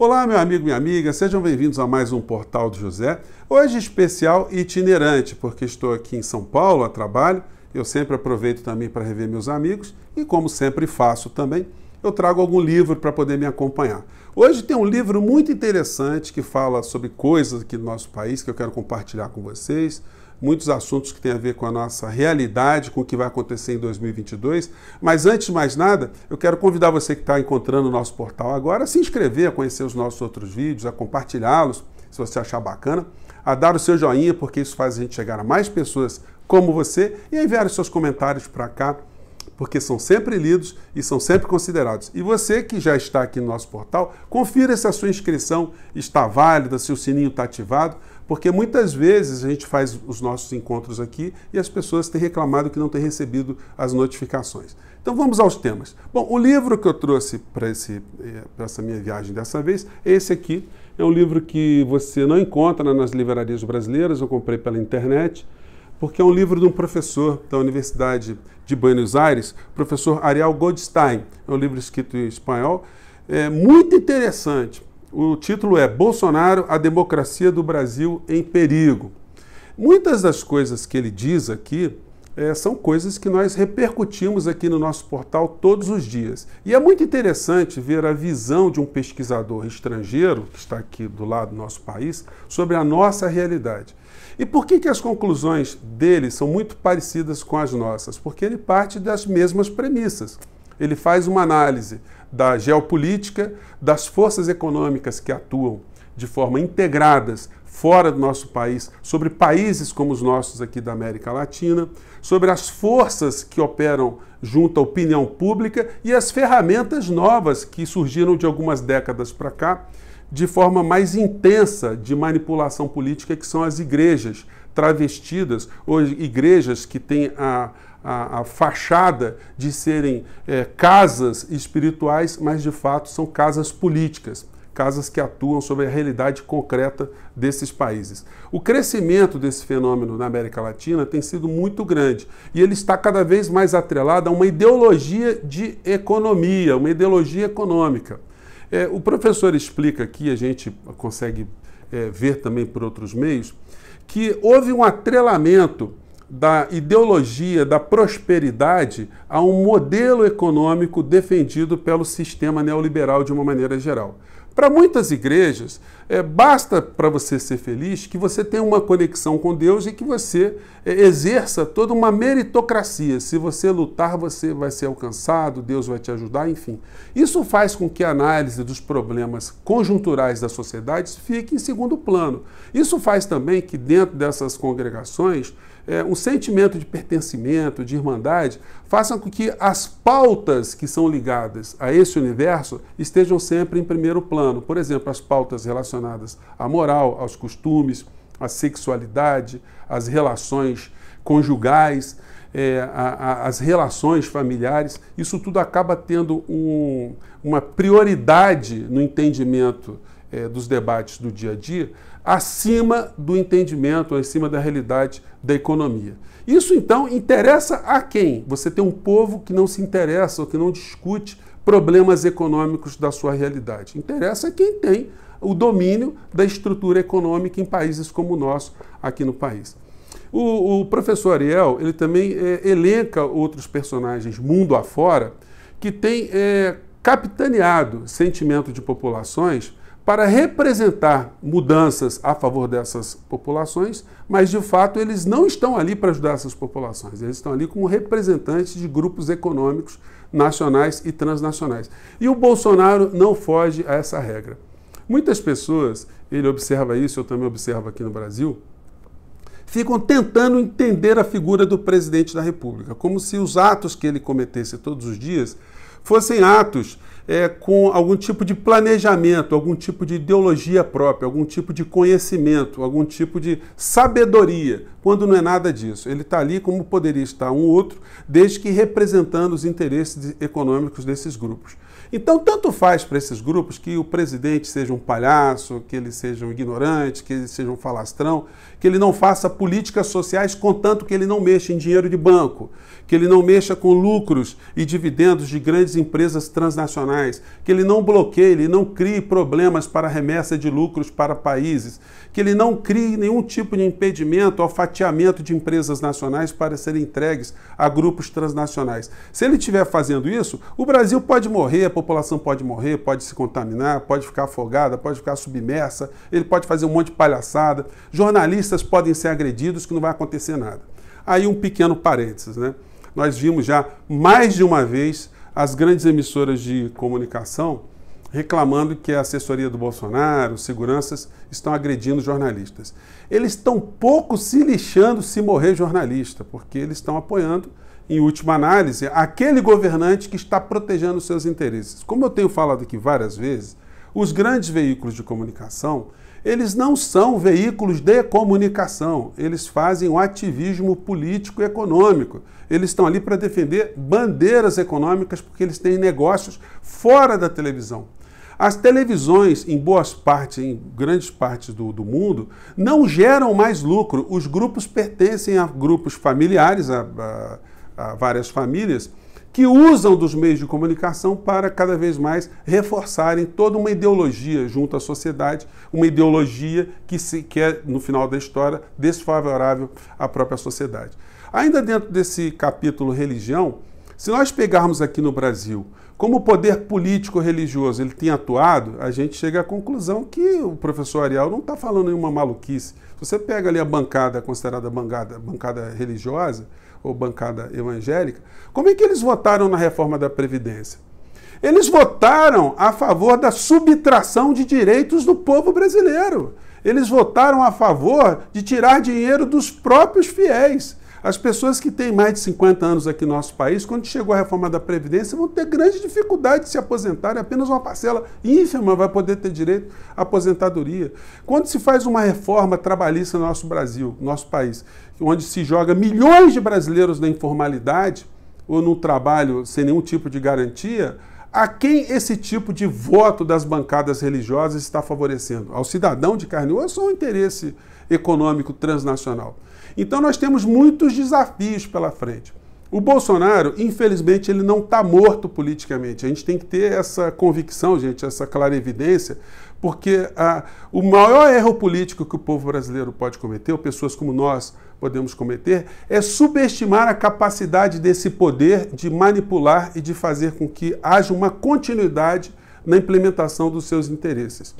Olá, meu amigo, minha amiga, sejam bem-vindos a mais um Portal do José. Hoje especial e itinerante, porque estou aqui em São Paulo a trabalho. Eu sempre aproveito também para rever meus amigos e, como sempre faço também, eu trago algum livro para poder me acompanhar. Hoje tem um livro muito interessante que fala sobre coisas aqui do nosso país que eu quero compartilhar com vocês. Muitos assuntos que têm a ver com a nossa realidade, com o que vai acontecer em 2022. Mas antes de mais nada, eu quero convidar você que está encontrando o nosso portal agora a se inscrever, a conhecer os nossos outros vídeos, a compartilhá-los, se você achar bacana, a dar o seu joinha, porque isso faz a gente chegar a mais pessoas como você e a enviar os seus comentários para cá, porque são sempre lidos e são sempre considerados. E você que já está aqui no nosso portal, confira se a sua inscrição está válida, se o sininho está ativado, porque muitas vezes a gente faz os nossos encontros aqui e as pessoas têm reclamado que não têm recebido as notificações. Então vamos aos temas. Bom, o livro que eu trouxe para essa minha viagem dessa vez é esse aqui. É um livro que você não encontra nas livrarias brasileiras, eu comprei pela internet, porque é um livro de um professor da Universidade de Buenos Aires, professor Ariel Goldstein. É um livro escrito em espanhol, muito interessante. O título é Bolsonaro, a democracia do Brasil em perigo. Muitas das coisas que ele diz aqui são coisas que nós repercutimos aqui no nosso portal todos os dias. E é muito interessante ver a visão de um pesquisador estrangeiro, que está aqui do lado do nosso país, sobre a nossa realidade. E por que as conclusões dele são muito parecidas com as nossas? Porque ele parte das mesmas premissas. Ele faz uma análise da geopolítica, das forças econômicas que atuam de forma integradas fora do nosso país, sobre países como os nossos aqui da América Latina, sobre as forças que operam junto à opinião pública e as ferramentas novas que surgiram de algumas décadas para cá, de forma mais intensa de manipulação política, que são as igrejas travestidas, ou igrejas que têm a fachada de serem casas espirituais, mas de fato são casas políticas, casas que atuam sobre a realidade concreta desses países. O crescimento desse fenômeno na América Latina tem sido muito grande e ele está cada vez mais atrelado a uma ideologia de economia, uma ideologia econômica. O professor explica aqui, a gente consegue ver também por outros meios, que houve um atrelamento da ideologia da prosperidade a um modelo econômico defendido pelo sistema neoliberal de uma maneira geral. Para muitas igrejas, basta para você ser feliz que você tenha uma conexão com Deus e que você exerça toda uma meritocracia. Se você lutar, você vai ser alcançado, Deus vai te ajudar, enfim. Isso faz com que a análise dos problemas conjunturais da sociedade fique em segundo plano. Isso faz também que dentro dessas congregações, um sentimento de pertencimento, de irmandade, façam com que as pautas que são ligadas a esse universo estejam sempre em primeiro plano. Por exemplo, as pautas relacionadas à moral, aos costumes, à sexualidade, às relações conjugais, as relações familiares. Isso tudo acaba tendo uma prioridade no entendimento dos debates do dia a dia, acima do entendimento, acima da realidade da economia. Isso, então, interessa a quem? Você tem um povo que não se interessa ou que não discute problemas econômicos da sua realidade. Interessa a quem tem o domínio da estrutura econômica em países como o nosso, aqui no país. O professor Ariel, ele também elenca outros personagens mundo afora que têm capitaneado sentimento de populações para representar mudanças a favor dessas populações, mas de fato eles não estão ali para ajudar essas populações, eles estão ali como representantes de grupos econômicos nacionais e transnacionais. E o Bolsonaro não foge a essa regra. Muitas pessoas, ele observa isso, eu também observo aqui no Brasil, ficam tentando entender a figura do presidente da República, como se os atos que ele cometesse todos os dias fossem atos com algum tipo de planejamento, algum tipo de ideologia própria, algum tipo de conhecimento, algum tipo de sabedoria, quando não é nada disso. Ele está ali como poderia estar um outro, desde que representando os interesses econômicos desses grupos. Então, tanto faz para esses grupos que o presidente seja um palhaço, que ele seja um ignorante, que ele seja um falastrão, que ele não faça políticas sociais, contanto que ele não mexa em dinheiro de banco, que ele não mexa com lucros e dividendos de grandes empresas transnacionais, que ele não bloqueie, ele não crie problemas para remessa de lucros para países, que ele não crie nenhum tipo de impedimento ao fatiamento de empresas nacionais para serem entregues a grupos transnacionais. Se ele estiver fazendo isso, o Brasil pode morrer, a população pode morrer, pode se contaminar, pode ficar afogada, pode ficar submersa, ele pode fazer um monte de palhaçada, jornalistas podem ser agredidos, que não vai acontecer nada. Aí um pequeno parênteses, né? Nós vimos já mais de uma vez as grandes emissoras de comunicação reclamando que a assessoria do Bolsonaro, seguranças, estão agredindo jornalistas. Eles estão pouco se lixando se morrer jornalista, porque eles estão apoiando, em última análise, aquele governante que está protegendo os seus interesses. Como eu tenho falado aqui várias vezes, os grandes veículos de comunicação, eles não são veículos de comunicação, eles fazem um ativismo político e econômico. Eles estão ali para defender bandeiras econômicas porque eles têm negócios fora da televisão. As televisões, em boas partes, em grandes partes do mundo, não geram mais lucro. Os grupos pertencem a grupos familiares, a várias famílias, que usam dos meios de comunicação para cada vez mais reforçarem toda uma ideologia junto à sociedade, uma ideologia que é, no final da história, desfavorável à própria sociedade. Ainda dentro desse capítulo religião, se nós pegarmos aqui no Brasil como o poder político-religioso ele tem atuado, a gente chega à conclusão que o professor Ariel não está falando nenhuma maluquice. Se você pega ali a bancada considerada bancada religiosa, ou bancada evangélica, como é que eles votaram na reforma da Previdência? Eles votaram a favor da subtração de direitos do povo brasileiro. Eles votaram a favor de tirar dinheiro dos próprios fiéis. As pessoas que têm mais de 50 anos aqui no nosso país, quando chegou a reforma da Previdência, vão ter grande dificuldade de se aposentar. Apenas uma parcela ínfima vai poder ter direito à aposentadoria. Quando se faz uma reforma trabalhista no nosso Brasil, no nosso país, onde se joga milhões de brasileiros na informalidade ou no trabalho sem nenhum tipo de garantia, a quem esse tipo de voto das bancadas religiosas está favorecendo? Ao cidadão de carne e osso ou ao interesse econômico transnacional? Então nós temos muitos desafios pela frente. O Bolsonaro, infelizmente, ele não está morto politicamente. A gente tem que ter essa convicção, gente, essa clarevidência, porque o maior erro político que o povo brasileiro pode cometer, ou pessoas como nós podemos cometer, é subestimar a capacidade desse poder de manipular e de fazer com que haja uma continuidade na implementação dos seus interesses.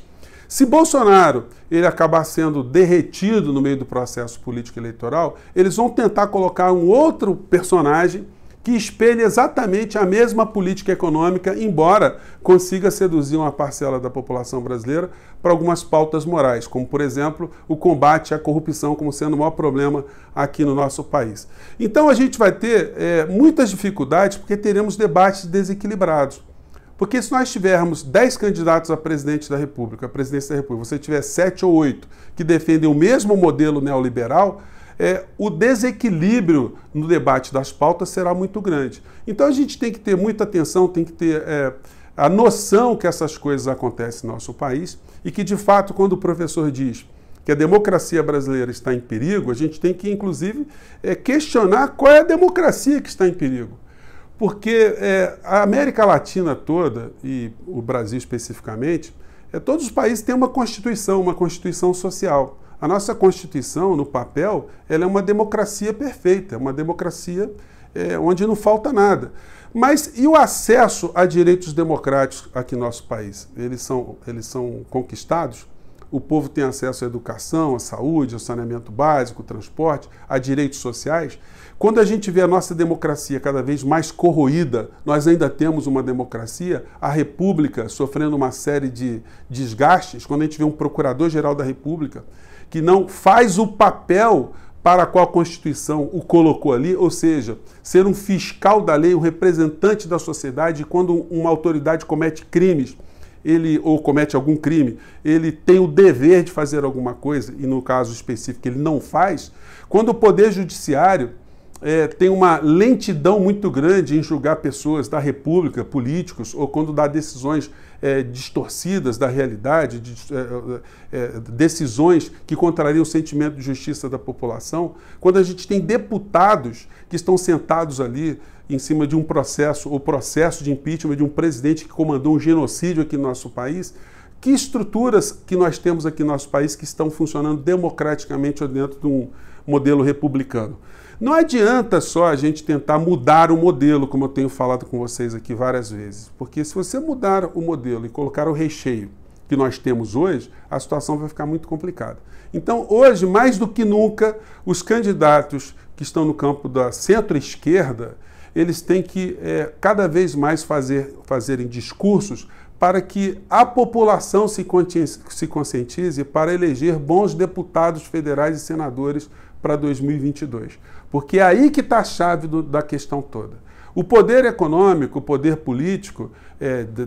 Se Bolsonaro ele acabar sendo derretido no meio do processo político eleitoral, eles vão tentar colocar um outro personagem que espelhe exatamente a mesma política econômica, embora consiga seduzir uma parcela da população brasileira para algumas pautas morais, como, por exemplo, o combate à corrupção como sendo o maior problema aqui no nosso país. Então a gente vai ter muitas dificuldades porque teremos debates desequilibrados. Porque se nós tivermos 10 candidatos a presidente da República, a presidência da República, você tiver 7 ou 8 que defendem o mesmo modelo neoliberal, o desequilíbrio no debate das pautas será muito grande. Então a gente tem que ter muita atenção, tem que ter a noção que essas coisas acontecem no nosso país e que, de fato, quando o professor diz que a democracia brasileira está em perigo, a gente tem que, inclusive, questionar qual é a democracia que está em perigo. Porque a América Latina toda, e o Brasil especificamente, todos os países têm uma Constituição social. A nossa Constituição, no papel, ela é uma democracia perfeita, é uma democracia onde não falta nada. Mas e o acesso a direitos democráticos aqui no nosso país? Eles são conquistados? O povo tem acesso à educação, à saúde, ao saneamento básico, ao transporte, a direitos sociais? Quando a gente vê a nossa democracia cada vez mais corroída, nós ainda temos uma democracia, a República sofrendo uma série de desgastes, quando a gente vê um procurador-geral da República que não faz o papel para qual a Constituição o colocou ali, ou seja, ser um fiscal da lei, um representante da sociedade, e quando uma autoridade comete crimes, ou comete algum crime, ele tem o dever de fazer alguma coisa, e no caso específico ele não faz. Quando o Poder Judiciário tem uma lentidão muito grande em julgar pessoas da República, políticos, ou quando dá decisões distorcidas da realidade, decisões que contrariam o sentimento de justiça da população, quando a gente tem deputados que estão sentados ali em cima de um processo, ou processo de impeachment de um presidente que comandou um genocídio aqui no nosso país, que estruturas que nós temos aqui no nosso país que estão funcionando democraticamente dentro de um modelo republicano? Não adianta só a gente tentar mudar o modelo, como eu tenho falado com vocês aqui várias vezes, porque se você mudar o modelo e colocar o recheio que nós temos hoje, a situação vai ficar muito complicada. Então, hoje, mais do que nunca, os candidatos que estão no campo da centro-esquerda, eles têm que cada vez mais fazerem discursos para que a população se conscientize para eleger bons deputados federais e senadores para 2022. Porque é aí que está a chave da questão toda. O poder econômico, o poder político,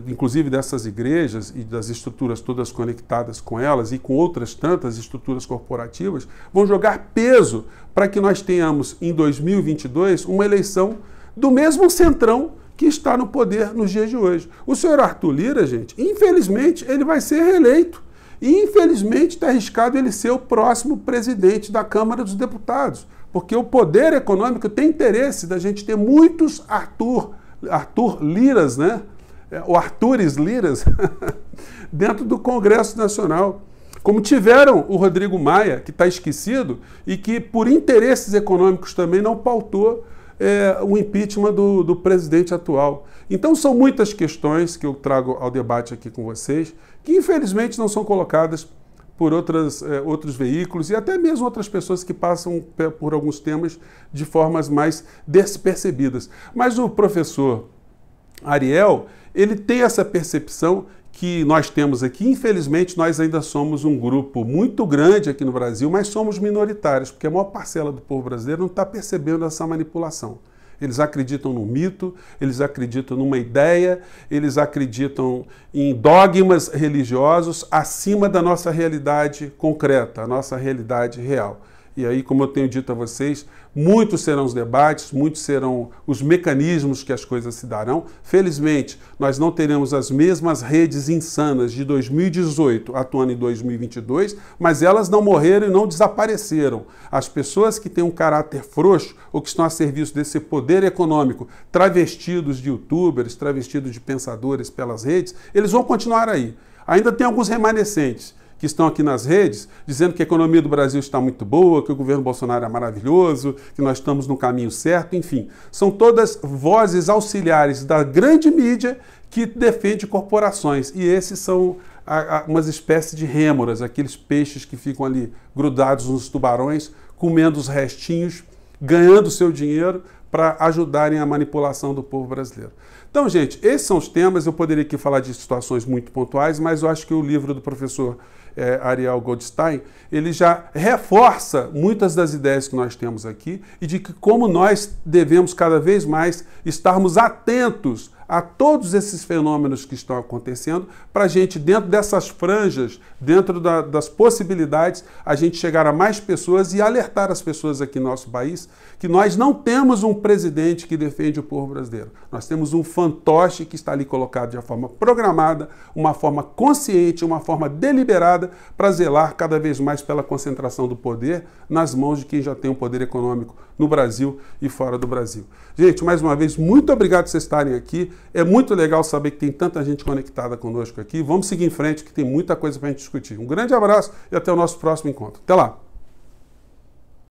inclusive dessas igrejas e das estruturas todas conectadas com elas e com outras tantas estruturas corporativas, vão jogar peso para que nós tenhamos, em 2022, uma eleição do mesmo centrão que está no poder nos dias de hoje. O senhor Arthur Lira, gente, infelizmente, ele vai ser reeleito. E, infelizmente, está arriscado ele ser o próximo presidente da Câmara dos Deputados, porque o poder econômico tem interesse da gente ter muitos Arthur Liras, né? O Arthures Liras, dentro do Congresso Nacional. Como tiveram o Rodrigo Maia, que está esquecido, e que, por interesses econômicos também, não pautou o impeachment do presidente atual. Então são muitas questões que eu trago ao debate aqui com vocês, que infelizmente não são colocadas por outros veículos e até mesmo outras pessoas que passam por alguns temas de formas mais despercebidas. Mas o professor Ariel, ele tem essa percepção que nós temos aqui. Infelizmente, nós ainda somos um grupo muito grande aqui no Brasil, mas somos minoritários, porque a maior parcela do povo brasileiro não está percebendo essa manipulação. Eles acreditam no mito, eles acreditam numa ideia, eles acreditam em dogmas religiosos acima da nossa realidade concreta, a nossa realidade real. E aí, como eu tenho dito a vocês, muitos serão os debates, muitos serão os mecanismos que as coisas se darão. Felizmente, nós não teremos as mesmas redes insanas de 2018 atuando em 2022, mas elas não morreram e não desapareceram. As pessoas que têm um caráter frouxo ou que estão a serviço desse poder econômico, travestidos de youtubers, travestidos de pensadores pelas redes, eles vão continuar aí. Ainda tem alguns remanescentes que estão aqui nas redes, dizendo que a economia do Brasil está muito boa, que o governo Bolsonaro é maravilhoso, que nós estamos no caminho certo, enfim. São todas vozes auxiliares da grande mídia que defende corporações. E esses são umas espécies de rêmoras, aqueles peixes que ficam ali grudados nos tubarões, comendo os restinhos, ganhando seu dinheiro para ajudarem a manipulação do povo brasileiro. Então, gente, esses são os temas. Eu poderia aqui falar de situações muito pontuais, mas eu acho que o livro do professor Ariel Goldstein, ele já reforça muitas das ideias que nós temos aqui e de que como nós devemos cada vez mais estarmos atentos a todos esses fenômenos que estão acontecendo, para a gente, dentro dessas franjas, dentro das possibilidades, a gente chegar a mais pessoas e alertar as pessoas aqui no nosso país que nós não temos um presidente que defende o povo brasileiro. Nós temos um fantoche que está ali colocado de uma forma programada, uma forma consciente, uma forma deliberada para zelar cada vez mais pela concentração do poder nas mãos de quem já tem um poder econômico no Brasil e fora do Brasil. Gente, mais uma vez, muito obrigado por vocês estarem aqui. É muito legal saber que tem tanta gente conectada conosco aqui. Vamos seguir em frente, que tem muita coisa para a gente discutir. Um grande abraço e até o nosso próximo encontro. Até lá!